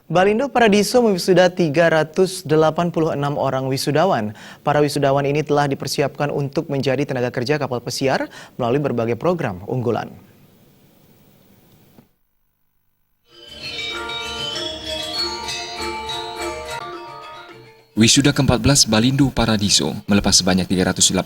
Balindo Paradiso mewisuda 386 orang wisudawan. Para wisudawan ini telah dipersiapkan untuk menjadi tenaga kerja kapal pesiar melalui berbagai program unggulan. Wisuda ke-14 Balindo Paradiso melepas sebanyak 386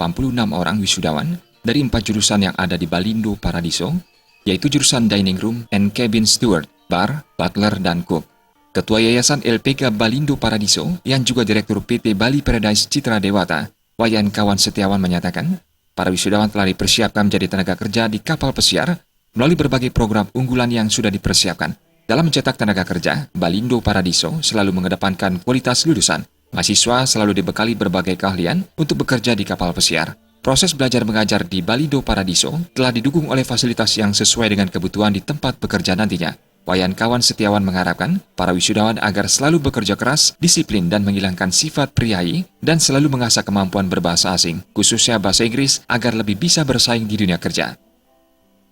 orang wisudawan dari 4 jurusan yang ada di Balindo Paradiso, yaitu jurusan Dining Room and Cabin Steward, Bar, Butler, dan Cook. Ketua Yayasan LPK Balindo Paradiso yang juga Direktur PT Bali Paradise Citra Dewata, Wayan Kawan Setiawan menyatakan, para wisudawan telah dipersiapkan menjadi tenaga kerja di kapal pesiar melalui berbagai program unggulan yang sudah dipersiapkan. Dalam mencetak tenaga kerja, Balindo Paradiso selalu mengedepankan kualitas lulusan. Mahasiswa selalu dibekali berbagai keahlian untuk bekerja di kapal pesiar. Proses belajar mengajar di Balindo Paradiso telah didukung oleh fasilitas yang sesuai dengan kebutuhan di tempat bekerja nantinya. Wayan Kawan Setiawan mengharapkan para wisudawan agar selalu bekerja keras, disiplin, dan menghilangkan sifat priayi dan selalu mengasah kemampuan berbahasa asing, khususnya bahasa Inggris, agar lebih bisa bersaing di dunia kerja.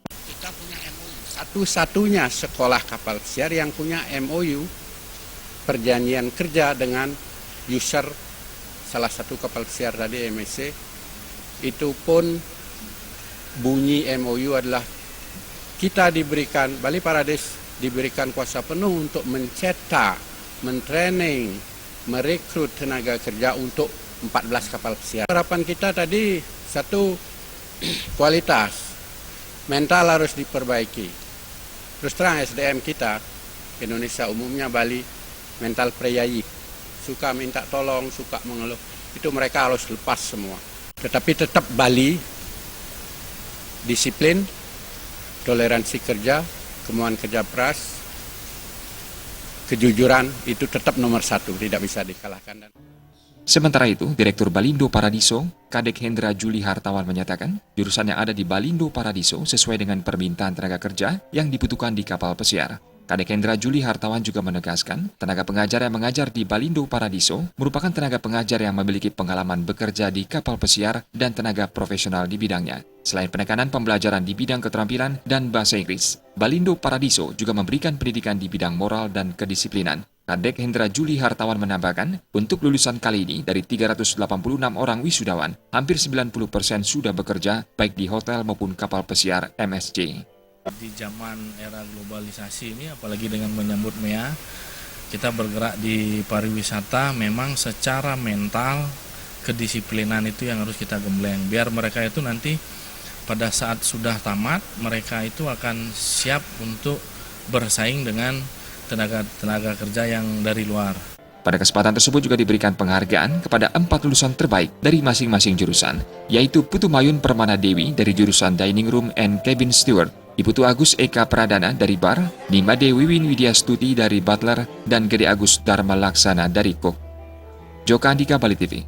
Kita punya MOU, satu-satunya sekolah kapal pesiar yang punya MOU, perjanjian kerja dengan user salah satu kapal pesiar tadi, MSC. Itu pun bunyi MOU adalah kita diberikan, Bali Paradise diberikan kuasa penuh untuk mencetak, mentraining, merekrut tenaga kerja untuk 14 kapal pesiar. Harapan kita tadi satu, kualitas, mental harus diperbaiki. Terus terang SDM kita, Indonesia umumnya Bali, mental priayi, suka minta tolong, suka mengeluh, itu mereka harus lepas semua. Tetapi tetap Bali, disiplin, toleransi kerja, kemauan kerja keras, kejujuran itu tetap nomor satu, tidak bisa dikalahkan. Sementara itu, Direktur Balindo Paradiso, Kadek Hendra Juli Hartawan menyatakan, jurusan yang ada di Balindo Paradiso sesuai dengan permintaan tenaga kerja yang dibutuhkan di kapal pesiar. Kadek Hendra Juli Hartawan juga menegaskan, tenaga pengajar yang mengajar di Balindo Paradiso merupakan tenaga pengajar yang memiliki pengalaman bekerja di kapal pesiar dan tenaga profesional di bidangnya. Selain penekanan pembelajaran di bidang keterampilan dan bahasa Inggris, Balindo Paradiso juga memberikan pendidikan di bidang moral dan kedisiplinan. Kadek Hendra Juli Hartawan menambahkan, untuk lulusan kali ini dari 386 orang wisudawan, hampir 90% sudah bekerja baik di hotel maupun kapal pesiar MSC. Di zaman era globalisasi ini, apalagi dengan menyambut MEA, kita bergerak di pariwisata, memang secara mental, kedisiplinan itu yang harus kita gembleng. Biar mereka itu nanti pada saat sudah tamat, mereka itu akan siap untuk bersaing dengan tenaga kerja yang dari luar. Pada kesempatan tersebut juga diberikan penghargaan kepada 4 lulusan terbaik dari masing-masing jurusan, yaitu Putu Mayun Permana Dewi dari jurusan Dining Room and Cabin Steward, Iputu Agus Eka Pradana dari Bar, Nimade Wiwin Widyastuti dari Butler, dan Gede Agus Dharma Laksana dari Cook. Joka Andika, Bali TV.